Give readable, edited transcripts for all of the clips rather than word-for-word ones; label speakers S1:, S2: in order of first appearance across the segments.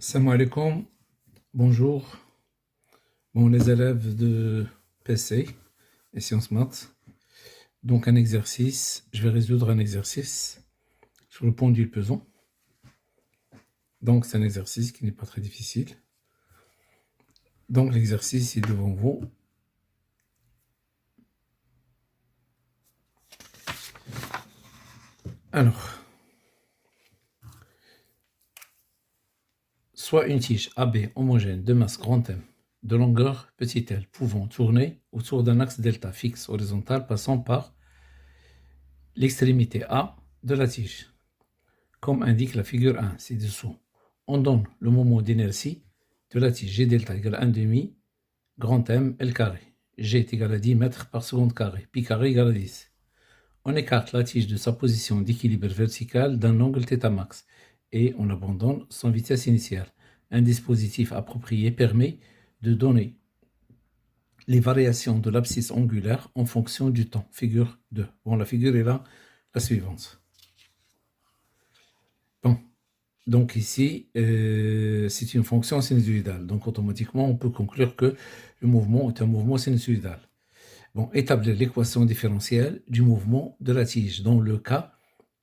S1: Salam alaikum, bonjour. Bon, les élèves de PC et sciences maths. Donc un exercice, je vais résoudre un exercice sur le pendule pesant. Donc c'est un exercice qui n'est pas très difficile. Donc l'exercice est devant vous. Alors, soit une tige AB homogène de masse grand M, de longueur petit l, pouvant tourner autour d'un axe delta fixe horizontal passant par l'extrémité A de la tige, comme indique la figure 1 ci-dessous. On donne le moment d'inertie de la tige G delta égale 1 demi grand M L carré. G est égal à 10 mètres par seconde carré. Pi carré égale à 10. On écarte la tige de sa position d'équilibre vertical d'un angle θ max et on abandonne son vitesse initiale. Un dispositif approprié permet de donner les variations de l'abscisse angulaire en fonction du temps. Figure 2. Bon, la figure est là, la suivante. Bon, donc ici, c'est une fonction sinusoïdale. Donc automatiquement, on peut conclure que le mouvement est un mouvement sinusoïdal. Bon, établir l'équation différentielle du mouvement de la tige dans le cas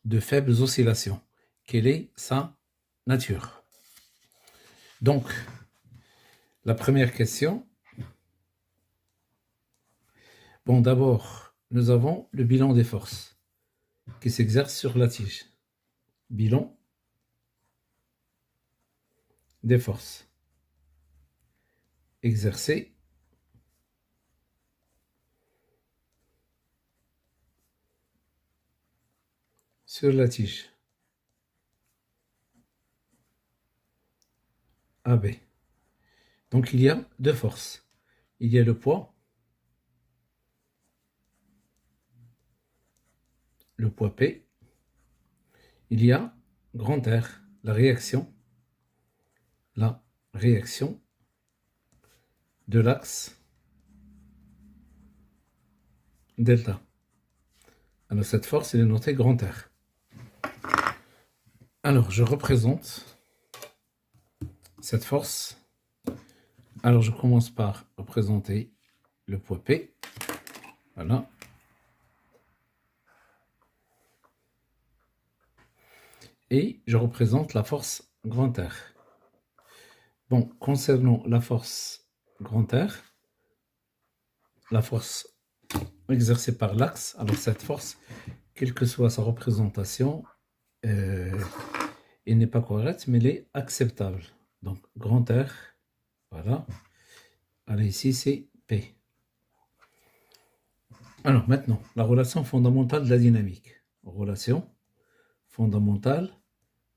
S1: de faibles oscillations. Quelle est sa nature? Donc, la première question. Bon, d'abord, nous avons le bilan des forces qui s'exercent sur la tige. Bilan des forces exercées sur la tige AB. Donc, il y a deux forces. Il y a le poids P. Il y a grand R, la réaction de l'axe delta. Alors, cette force, elle est notée grand R. Alors, je représente cette force. Alors, je commence par représenter le poids P. Voilà. Et je représente la force grand R. Bon, concernant la force grand R, la force exercée par l'axe, alors cette force, quelle que soit sa représentation, elle n'est pas correcte, mais elle est acceptable. Donc, grand R, voilà. Alors ici, c'est P. Alors maintenant, la relation fondamentale de la dynamique. Relation fondamentale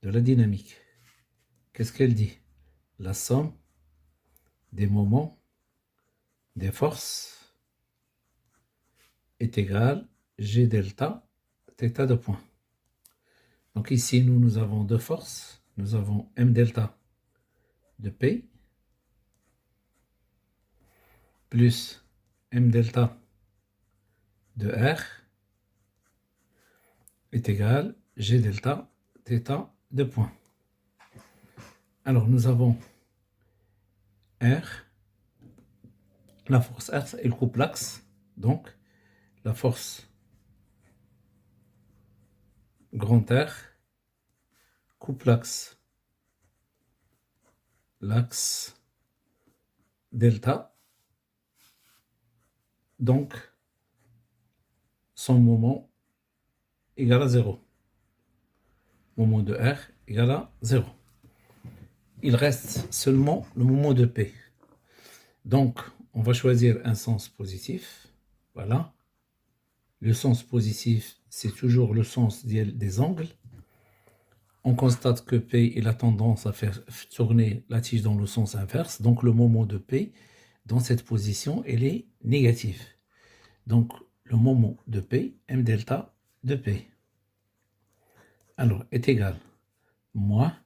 S1: de la dynamique. Qu'est-ce qu'elle dit? La somme des moments des forces est égale G delta θ de point. Donc ici, nous avons deux forces. Nous avons M delta de P plus M delta de R est égal G delta θ de point. Alors nous avons R, la force R, elle coupe l'axe, donc la force grand R coupe l'axe delta, donc son moment égale à 0. Moment de R égale à 0. Il reste seulement le moment de P. Donc, on va choisir un sens positif. Voilà. Le sens positif, c'est toujours le sens des angles. On constate que P il a tendance à faire tourner la tige dans le sens inverse. Donc, le moment de P, dans cette position, elle est négative. Donc, le moment de P, M delta de P, alors, est égal moins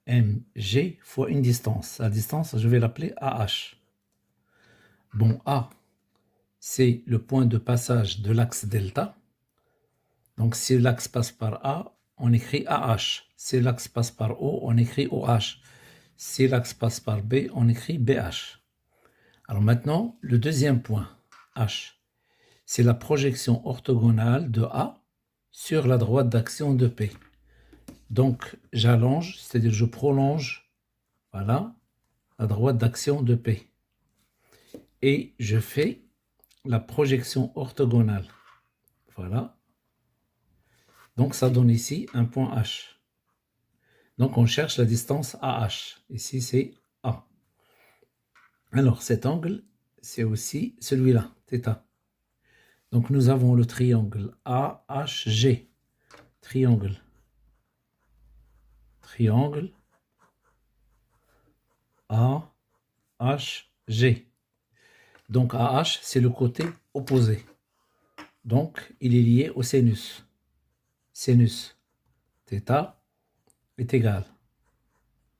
S1: mg fois une distance. La distance, je vais l'appeler AH. Bon, A, c'est le point de passage de l'axe delta. Donc, si l'axe passe par A, on écrit AH. Si l'axe passe par O, on écrit OH. Si l'axe passe par B, on écrit BH. Alors maintenant, le deuxième point, H, c'est la projection orthogonale de A sur la droite d'action de P. Donc, j'allonge, c'est-à-dire je prolonge, voilà, la droite d'action de P. Et je fais la projection orthogonale. Voilà. Donc, ça donne ici un point H. Donc, on cherche la distance AH. Ici, c'est A. Alors, cet angle, c'est aussi celui-là, θ. Donc, nous avons le triangle AHG. Triangle. Triangle AHG. Donc, AH, c'est le côté opposé. Donc, il est lié au sinus. Sinus θ est égal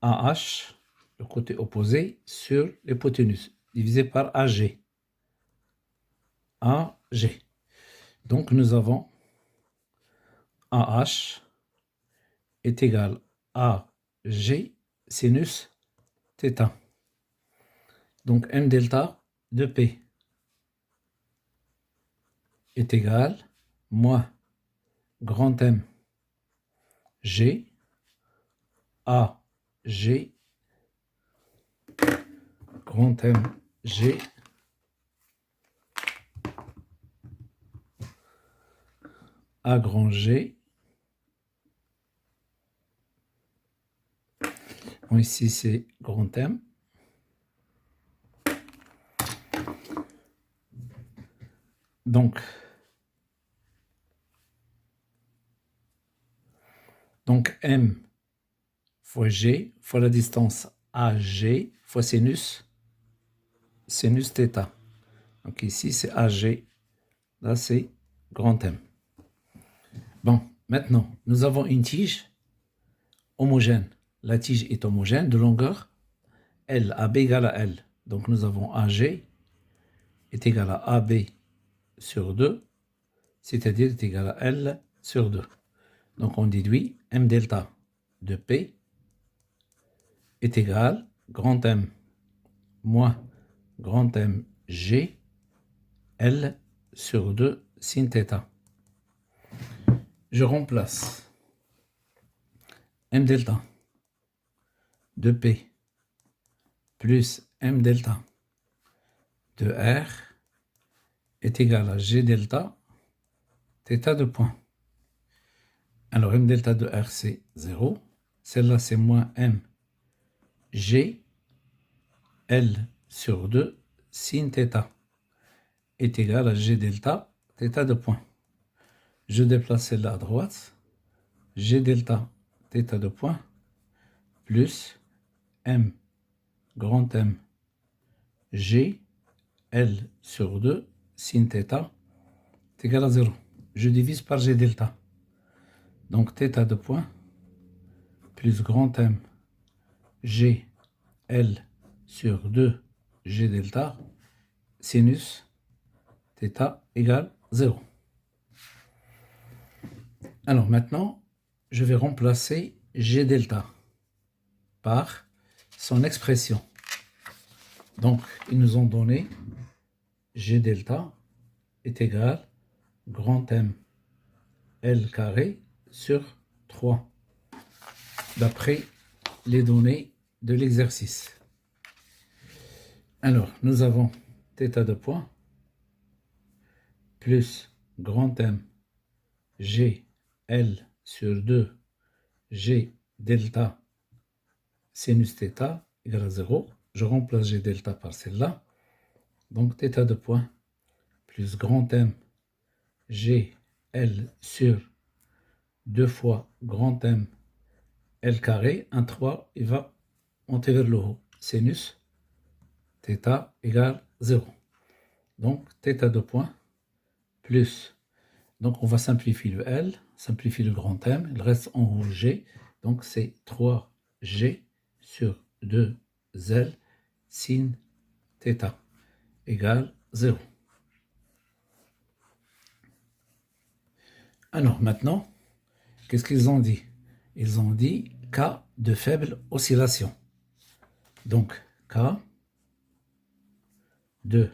S1: à AH, le côté opposé, sur l'hypoténuse, divisé par AG. AG. Donc, nous avons AH est égal à AG sinus θ. Donc, M delta de P est égal moins grand M G A G grand M G A grand G. Bon, ici c'est grand M. Donc M fois G fois la distance AG fois sinus θ. Donc ici c'est AG, là c'est grand M. Bon, maintenant nous avons une tige homogène. La tige est homogène de longueur L, AB égale à L. Donc nous avons AG est égal à AB sur 2, c'est-à-dire est égal à L sur 2. Donc on déduit M delta de P est égal grand M moins grand M G L sur 2 sin θ. Je remplace M delta de P plus M delta de R est égal à G delta θ de point. Alors M delta de R c'est 0. Celle-là c'est moins M G L sur 2 sin θ est égal à G delta θ de point. Je déplace celle-là à droite. G delta θ de point plus M grand M G L sur 2 sin θ est égal à 0. Je divise par G delta. Donc θ de point plus grand M G L sur 2 G delta sinus θ égale 0. Alors maintenant, je vais remplacer G delta par son expression. Donc, ils nous ont donné G delta est égal grand M L carré sur 3, d'après les données de l'exercice. Alors, nous avons θ de point plus grand M G L sur 2 G delta sinus θ égale à 0. Je remplace G delta par celle-là. Donc θ de point plus grand M G L sur 2 fois grand M L carré, 1 3, il va monter vers le haut. Sinus θ égale 0. Donc θ de point plus, donc on va simplifier le L, simplifier le grand M, il reste en haut G, donc c'est 3G sur 2L sin θ égale 0. Alors maintenant, qu'est-ce qu'ils ont dit? Ils ont dit cas de faible oscillation. Donc, K de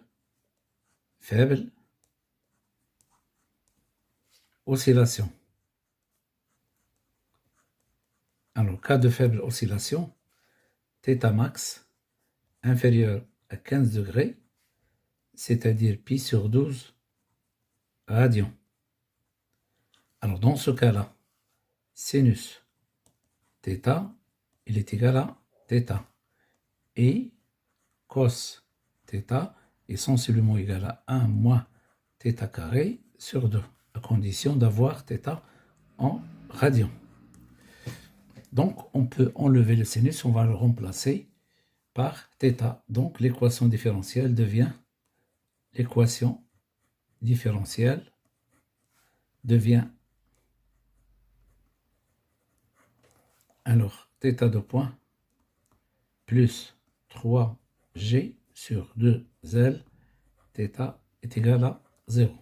S1: faible oscillation. Alors, cas de faible oscillation, θ max inférieur à 15 degrés, c'est-à-dire pi sur 12 radians. Alors, dans ce cas-là, sinus θ, il est égal à θ. Et cos θ est sensiblement égal à 1 moins θ carré sur 2, à condition d'avoir θ en radians. Donc, on peut enlever le sinus, on va le remplacer par θ. Donc, l'équation différentielle devient alors θ de point plus 3g sur 2L, θ est égal à 0.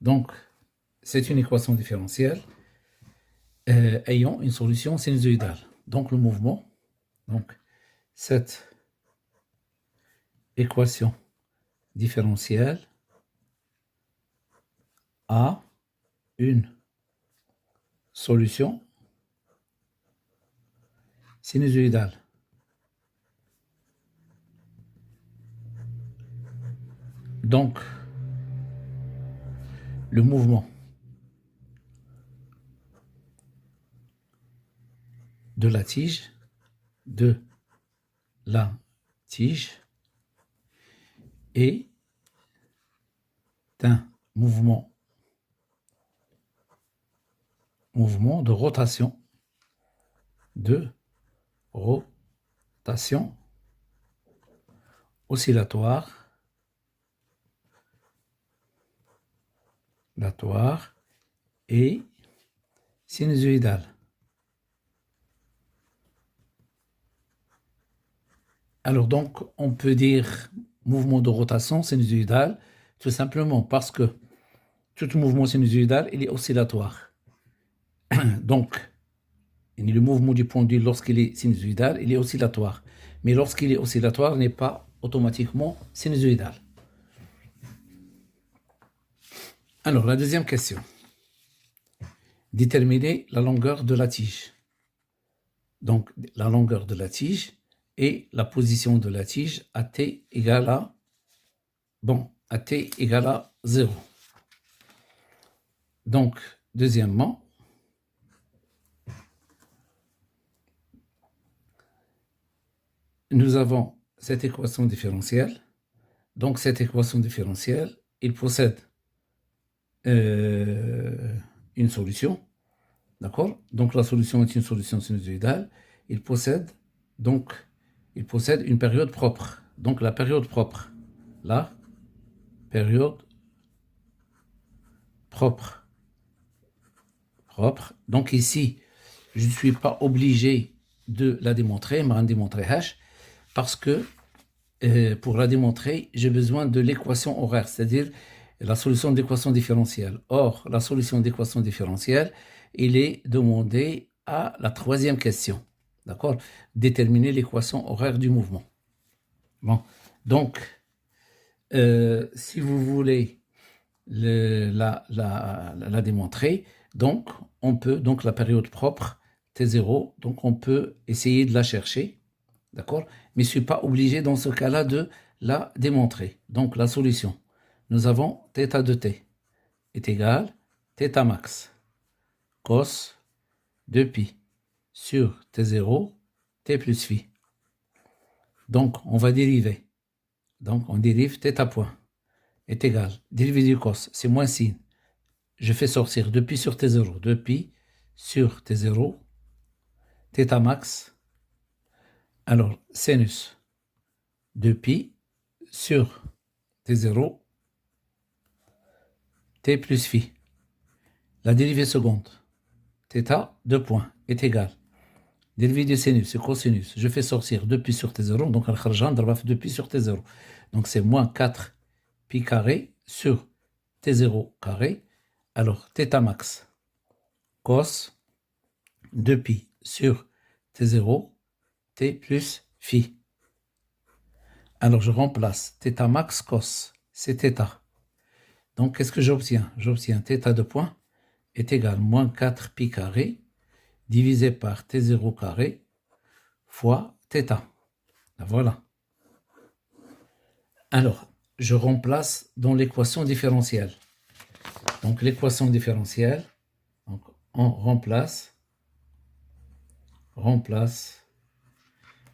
S1: Donc, c'est une équation différentielle ayant une solution sinusoïdale. Donc, le mouvement, donc cette équation différentielle a une solution sinusoïdale. Donc, le mouvement de la tige est un mouvement de rotation oscillatoire et sinusoïdale. Alors donc, on peut dire mouvement de rotation sinusoïdale tout simplement parce que tout mouvement sinusoïdal, il est oscillatoire. Donc, le mouvement du pendule, lorsqu'il est sinusoïdal, il est oscillatoire. Mais lorsqu'il est oscillatoire, il n'est pas automatiquement sinusoïdal. Alors, la deuxième question. Déterminer la longueur de la tige. Donc, la longueur de la tige et la position de la tige à t égale à 0. Donc, deuxièmement, nous avons cette équation différentielle. Donc, cette équation différentielle, il possède une solution. D'accord? Donc, la solution est une solution sinusoïdale. Il possède une période propre. Donc, la période propre. Donc, ici, je ne suis pas obligé de la démontrer, parce que pour la démontrer, j'ai besoin de l'équation horaire, c'est-à-dire la solution d'équation différentielle. Or, la solution d'équation différentielle, il est demandé à la troisième question. D'accord? Déterminer l'équation horaire du mouvement. Bon, donc, si vous voulez la démontrer, donc, on peut, donc la période propre, T0, donc on peut essayer de la chercher, d'accord? Mais je ne suis pas obligé dans ce cas-là de la démontrer. Donc, la solution, nous avons θ de t est égal θ max cos 2pi sur T0, t plus phi. Donc, on va dériver. Donc, on dérive θ point est égal, dérivé du cos, c'est moins sin. Je fais sortir 2pi sur T0, 2pi sur T0, θ max. Alors, sinus 2pi sur T0, t plus phi. La dérivée seconde, θ, 2 points, est égal. Dérivée du sinus, c'est cosinus. Je fais sortir 2pi sur T0, donc al-kharjan ضربها في 2pi sur T0. Donc c'est moins 4 pi carré sur T0 carré. Alors, θ max, cos 2pi sur T0, T plus phi. Alors, je remplace θ max cos, c'est θ. Donc, qu'est-ce que j'obtiens? J'obtiens θ de point est égal à moins 4 pi carré divisé par T0 carré fois θ. Voilà. Alors, je remplace dans l'équation différentielle. Donc, l'équation différentielle, donc, on remplace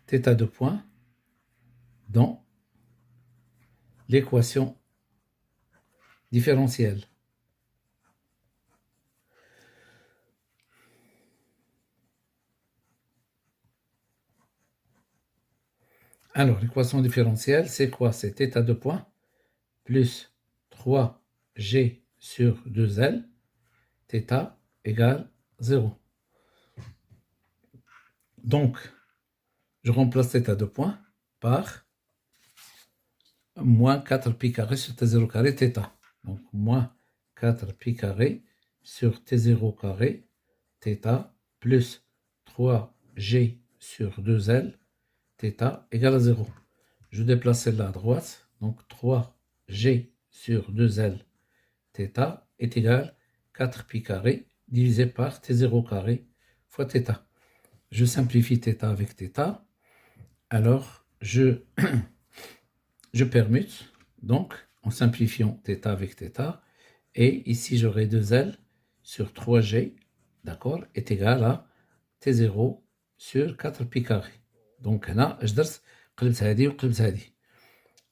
S1: θ de point dans l'équation différentielle. Alors, l'équation différentielle, c'est quoi? C'est θ de point plus 3g sur 2l, θ égale 0. Donc, je remplace θ de point par moins 4 pi carré sur T0 carré θ. Donc, moins 4 pi carré sur T0 carré θ plus 3g sur 2l θ égale à 0. Je déplace celle-là à droite. Donc, 3g sur 2l θ est égal à 4 pi carré divisé par T0 carré fois θ. Je simplifie θ avec θ. Alors, je permute. Donc, en simplifiant θ avec θ. Et ici, j'aurai 2L sur 3G, d'accord, est égal à T0 sur 4 pi carré. Donc, là, je درت قلبت هذه وقلبت هذه.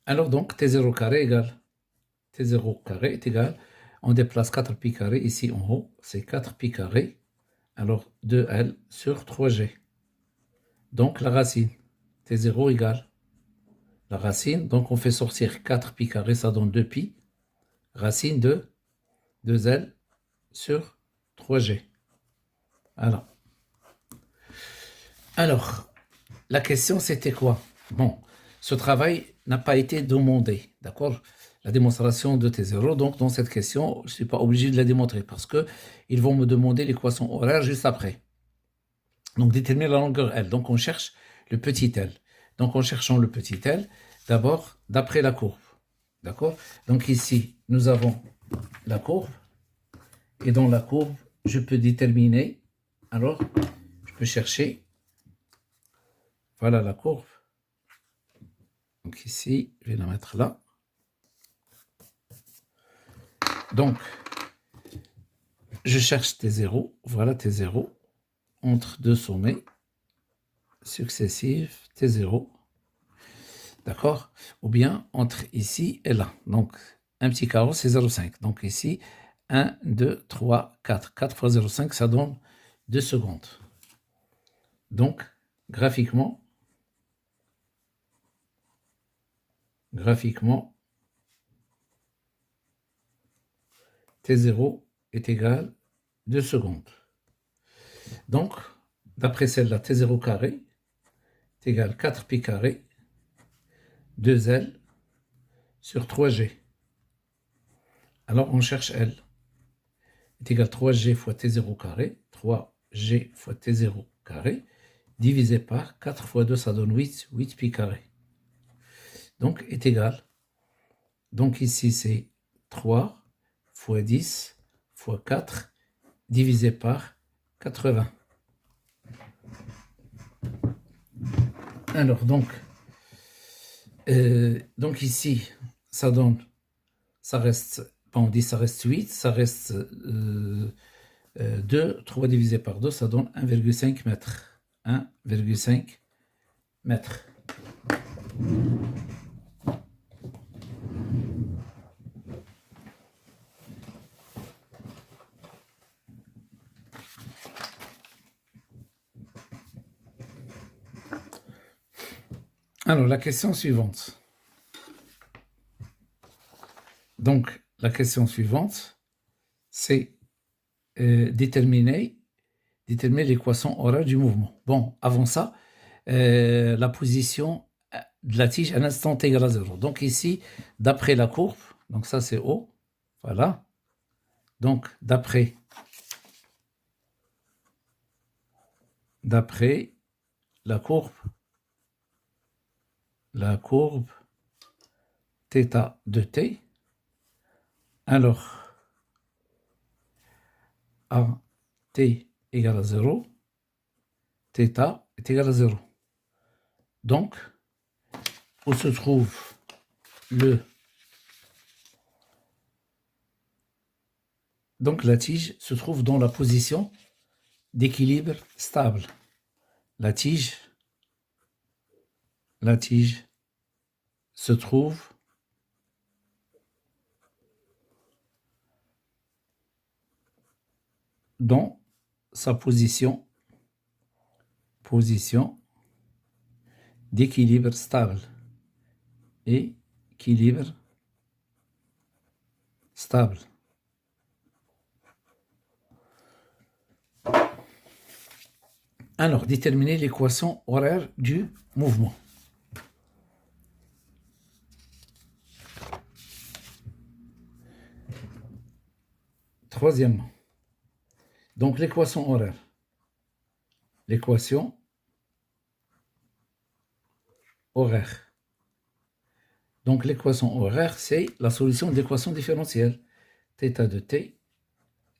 S1: Alors, donc, T0 carré égale T0 carré est égal, on déplace 4 pi carré ici en haut, c'est 4 pi carré. Alors, 2L sur 3G. Donc, la racine, T0 égale la racine. Donc, on fait sortir 4 pi carré, ça donne 2 pi. Racine de 2L sur 3G. Alors, la question c'était quoi? Bon, ce travail n'a pas été demandé, d'accord? La démonstration de T0, donc dans cette question, je ne suis pas obligé de la démontrer parce qu'ils vont me demander l'équation horaire juste après. Donc, déterminer la longueur L. Donc, on cherche le petit L. Donc, en cherchant le petit L, d'abord, d'après la courbe, d'accord? Donc, ici, nous avons la courbe. Et dans la courbe, je peux déterminer, alors je peux chercher, voilà la courbe. Donc ici, je vais la mettre là. Donc, je cherche T0, voilà T0, entre deux sommets successifs, T0, d'accord? Ou bien entre ici et là. Donc, un petit carreau, c'est 0,5. Donc ici, 1, 2, 3, 4. 4 fois 0,5, ça donne 2 secondes. Donc, graphiquement, T0 est égal à 2 secondes. Donc, d'après celle-là, T0 carré est égal à 4 pi carré, 2L sur 3G. Alors, on cherche L. Est égal à 3G fois T0 carré, 3G fois T0 carré, divisé par 4 fois 2, ça donne 8, 8 pi carré. Donc, est égal. Donc, ici, c'est 3 fois 10 fois 4 divisé par 80. Alors, donc ici, ça donne, ça reste, bon, on dit ça reste 8, ça reste 2, 3 divisé par 2, ça donne 1,5 mètres. 1,5 mètres. Alors, la question suivante. Donc, la question suivante, c'est déterminer l'équation horaire du mouvement. Bon, avant ça, la position de la tige à l'instant t égale à 0. Donc ici, d'après la courbe, donc ça c'est O, voilà. Donc, d'après la courbe, la courbe θ de t. Alors, à t égale à 0, θ est égal à 0. Donc, où se trouve Donc la tige se trouve dans la position d'équilibre stable. La tige se trouve dans sa position d'équilibre stable. Équilibre stable. Alors, déterminer l'équation horaire du mouvement. Troisièmement, donc l'équation horaire. L'équation horaire. Donc l'équation horaire, c'est la solution de l'équation différentielle. θ de t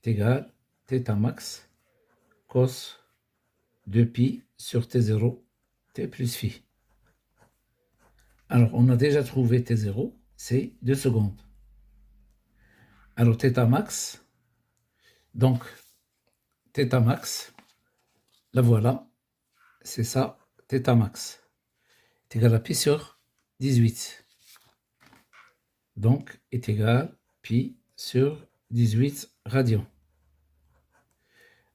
S1: est égal à θ max cos 2pi sur t0, t plus phi. Alors, on a déjà trouvé t0, c'est 2 secondes. Alors, θ max, donc, θ max, la voilà, c'est ça, θ max, est égal à pi sur 18. Donc, est égal à pi sur 18 radians.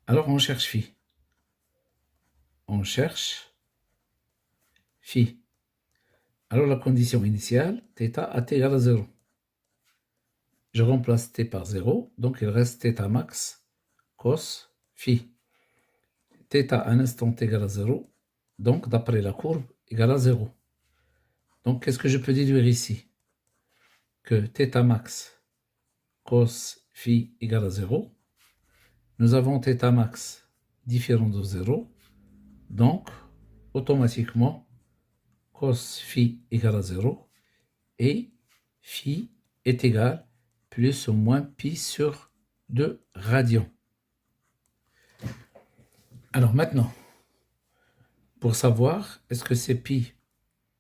S1: Alors, on cherche phi. On cherche phi. Alors, la condition initiale, θ à t égale à 0. Je remplace t par 0, donc il reste θ max cos phi. θ à un instant t égale à 0, donc d'après la courbe, égale à 0. Donc, qu'est-ce que je peux déduire ici? Que θ max cos phi égale à 0. Nous avons θ max différent de 0, donc automatiquement cos phi égale à 0 et phi est égal plus ou moins pi sur 2 radians. Alors maintenant, pour savoir est-ce que c'est pi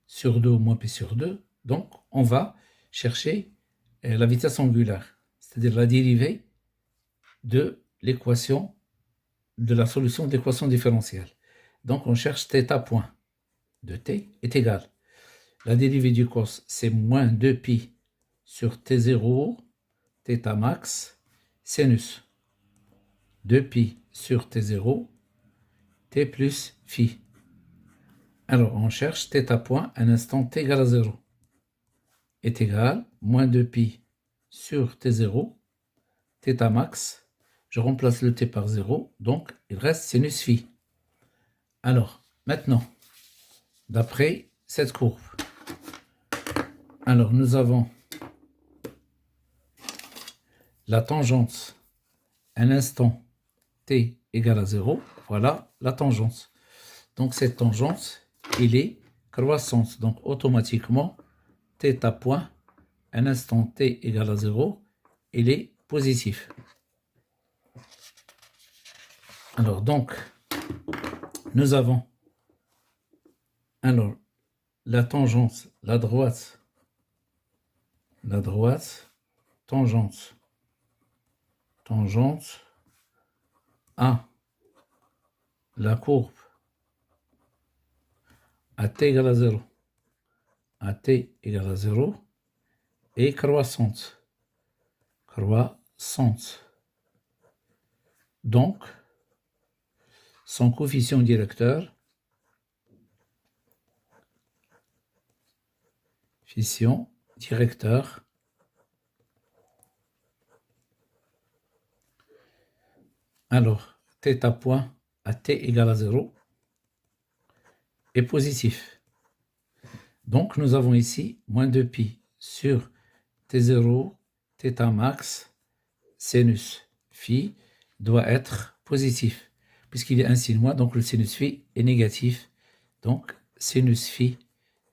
S1: sur 2 ou moins pi sur 2, donc on va chercher la vitesse angulaire, c'est-à-dire la dérivée de l'équation, de la solution de l'équation différentielle. Donc on cherche θ point de t est égal. La dérivée du cos, c'est moins 2pi sur t0, θ max, sinus. 2pi sur t0, t plus phi. Alors, on cherche θ point à un instant t égale à 0. Est égal moins 2pi sur t0, θ max. Je remplace le t par 0, donc il reste sinus phi. Alors, maintenant, d'après cette courbe, alors nous avons la tangente à un instant t égale à 0. Voilà la tangente. Donc cette tangente, elle est croissante. Donc automatiquement, θ point, à un instant t égale à 0, il est positif. Alors donc, nous avons alors la tangente, la droite, tangente à la courbe à t égale à 0, à t égale à 0, et croissante. Donc, son coefficient directeur, alors, θ point à t égale à 0 est positif. Donc, nous avons ici moins 2pi sur t0, θ max, sinus phi doit être positif. Puisqu'il est un signe moins, donc le sinus phi est négatif. Donc, sinus phi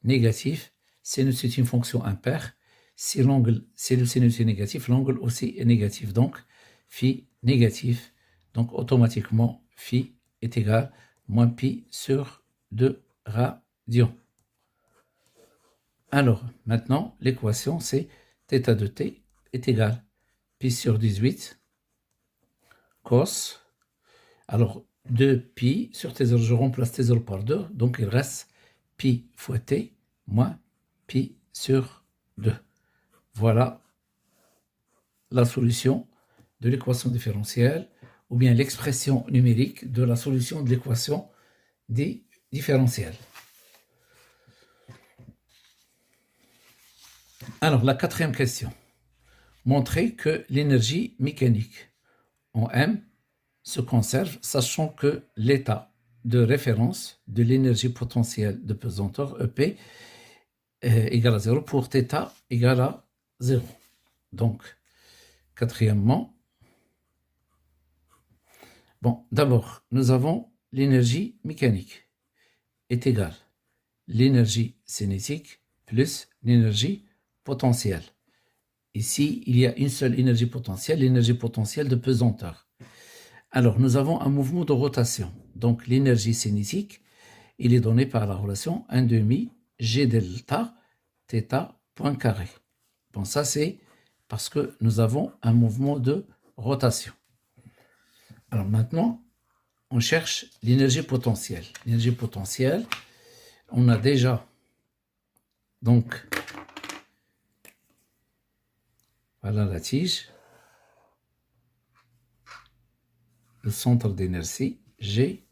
S1: négatif. Sinus est une fonction impaire. Si le sinus est négatif, l'angle aussi est négatif. Donc, phi négatif. Donc, automatiquement, phi est égal à moins pi sur 2 radians. Alors, maintenant, l'équation, c'est θ de t est égal à pi sur 18 cos. Alors, 2 pi sur t0, je remplace t0 par 2. Donc, il reste pi fois t moins pi sur 2. Voilà la solution de l'équation différentielle ou bien l'expression numérique de la solution de l'équation différentielle. Alors, la quatrième question. Montrer que l'énergie mécanique en M se conserve, sachant que l'état de référence de l'énergie potentielle de pesanteur, EP, égale à 0 pour θ égale à 0. Donc, quatrièmement, bon, d'abord, nous avons l'énergie mécanique est égale l'énergie cinétique plus l'énergie potentielle. Ici, il y a une seule énergie potentielle, l'énergie potentielle de pesanteur. Alors, nous avons un mouvement de rotation. Donc, l'énergie cinétique, il est donné par la relation 1 demi G delta θ point carré. Bon, ça c'est parce que nous avons un mouvement de rotation. Alors maintenant, on cherche l'énergie potentielle. L'énergie potentielle, on a déjà, donc, voilà la tige, le centre d'inertie, G,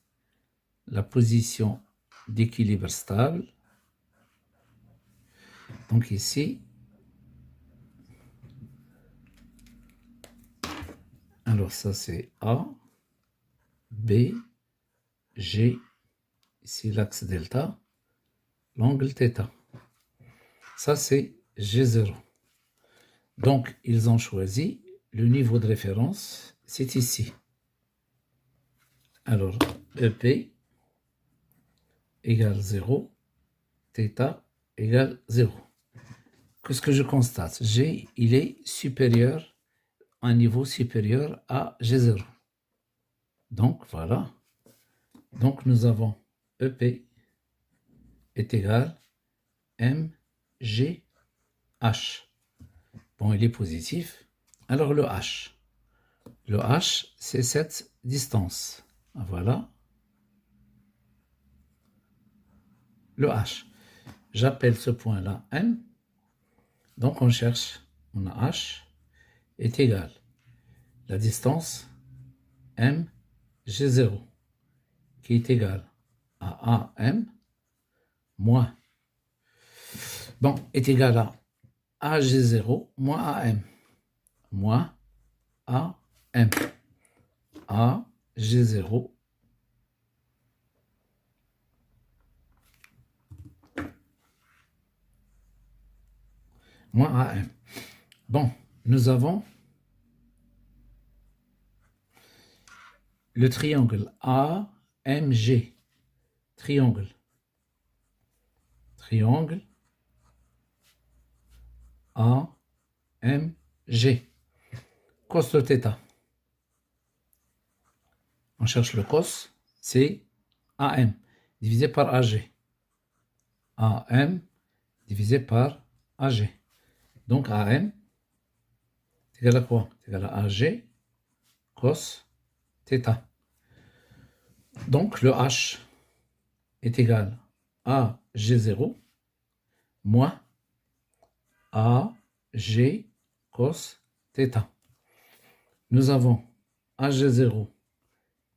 S1: la position d'équilibre stable. Donc ici, alors ça c'est A, B, G, ici l'axe delta, l'angle θ. Ça c'est G0. Donc ils ont choisi le niveau de référence, c'est ici. Alors EP égale 0, θ égale 0. Qu'est-ce que je constate? G, il est supérieur, un niveau supérieur à G0. Donc, voilà. Donc, nous avons EP est égal à mgh. Bon, il est positif. Alors, le h. Le h, c'est cette distance. Voilà. Le h. J'appelle ce point-là m. Donc, on cherche, on a h est égal à la distance mg0 qui est égal à am moins, bon, est égal à ag0 moins am, moins am, ag0 moins am. Bon, nous avons le triangle AMG. Triangle AMG. Cos de θ. On cherche le cos, c'est AM divisé par AG. AM divisé par AG. Donc AM, c'est égal à quoi? C'est égal à AG cos θ. Donc le H est égal à G0 moins AG cos θ. Nous avons AG0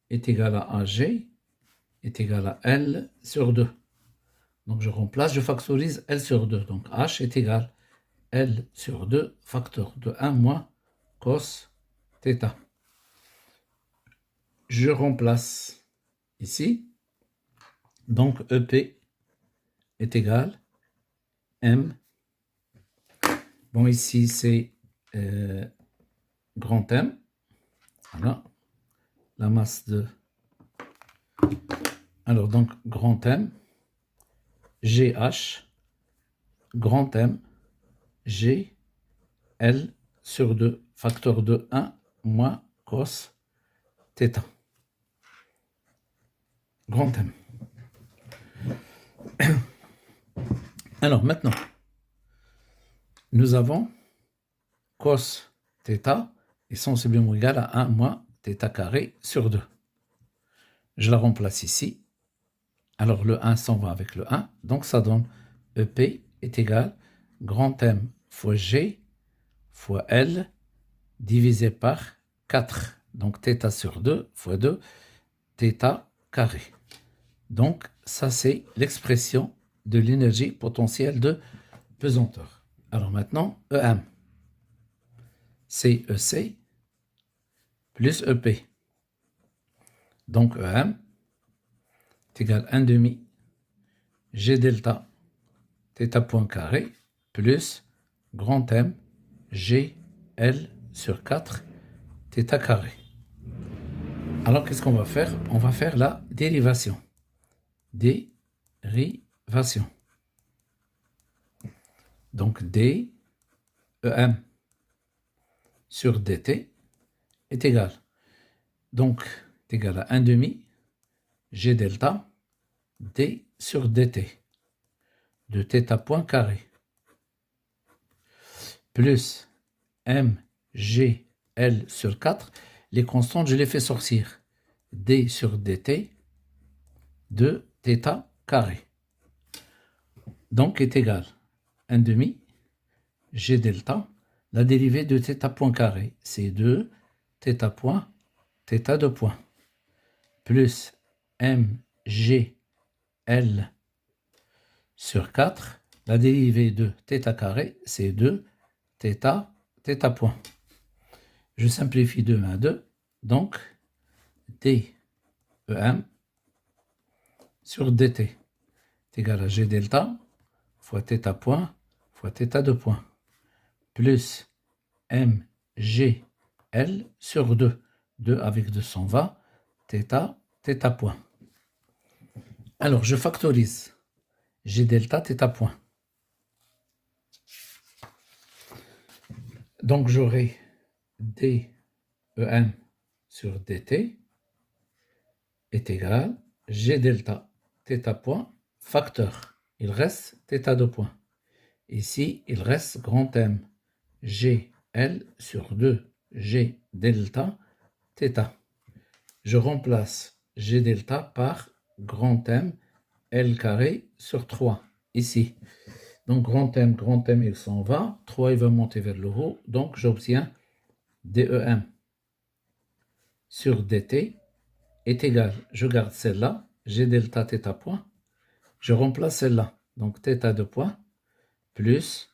S1: est égal à AG est égal à L sur 2. Donc je remplace, je factorise L sur 2. Donc H est égal à L sur 2 facteur de 1 moins cos θ. Je remplace ici. Donc EP est égal à M. Bon, ici c'est grand M. Voilà. La masse de... Alors donc grand M. GH grand M, G, L sur 2, facteur de 1 moins cos θ. Grand M. Alors maintenant, nous avons cos θ est sensiblement égal à 1 moins θ carré sur 2. Je la remplace ici. Alors le 1 s'en va avec le 1. Donc ça donne EP est égal grand M fois G fois L divisé par 4. Donc θ sur 2 fois 2, θ carré. Donc ça c'est l'expression de l'énergie potentielle de pesanteur. Alors maintenant, EM, c'est EC plus EP. Donc EM est égal à 1 demi G delta θ point carré plus grand M G L sur 4 θ carré. Alors qu'est-ce qu'on va faire? On va faire la dérivation. Dérivation. Donc d EM sur dt est égal. Donc est égal à 1 demi G delta d sur dt de θ point carré plus m g l sur 4. Les constantes, je les fais sortir. d sur dt de θ carré. Donc est égal 1 demi G delta, la dérivée de θ point carré, c'est 2 θ point, θ de point, plus m g l sur 4, la dérivée de θ carré, c'est 2 θ, θ point. Je simplifie 2 à 2, donc dEm sur dt est égal à G delta fois θ point fois θ de point plus mgl sur 2. 2 avec 2 s'en va, θ, θ point. Alors je factorise G delta θ point. Donc j'aurai dEm sur dt est égal G delta θ point facteur. Il reste θ de point. Ici, il reste grand M GL sur 2 G delta θ. Je remplace G delta par grand M L carré sur 3 ici. Donc grand M, il s'en va. 3, il va monter vers le haut. Donc j'obtiens DEM sur dt est égal. Je garde celle-là, G delta θ point. Je remplace celle-là. Donc θ de point plus,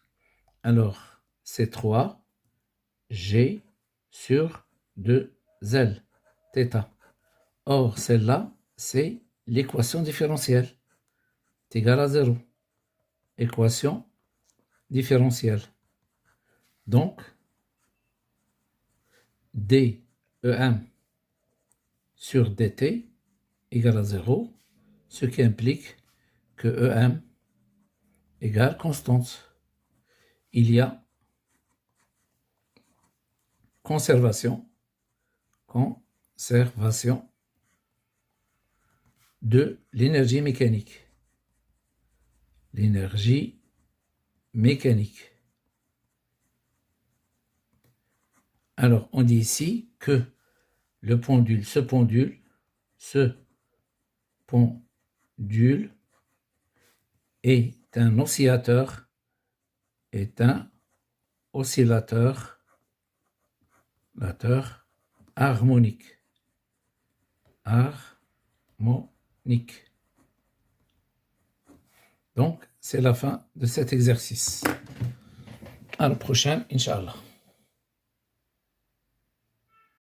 S1: alors c'est 3 G sur 2 L θ. Or celle-là, c'est l'équation différentielle. C'est égal à 0. Équation différentielle. Donc, dEm sur dt égale à 0, ce qui implique que EM égale constante. Il y a conservation de l'énergie mécanique. L'énergie mécanique. Alors, on dit ici que le pendule, ce pendule est un oscillateur, harmonique. Donc, c'est la fin de cet exercice. À la prochaine, Inch'Allah.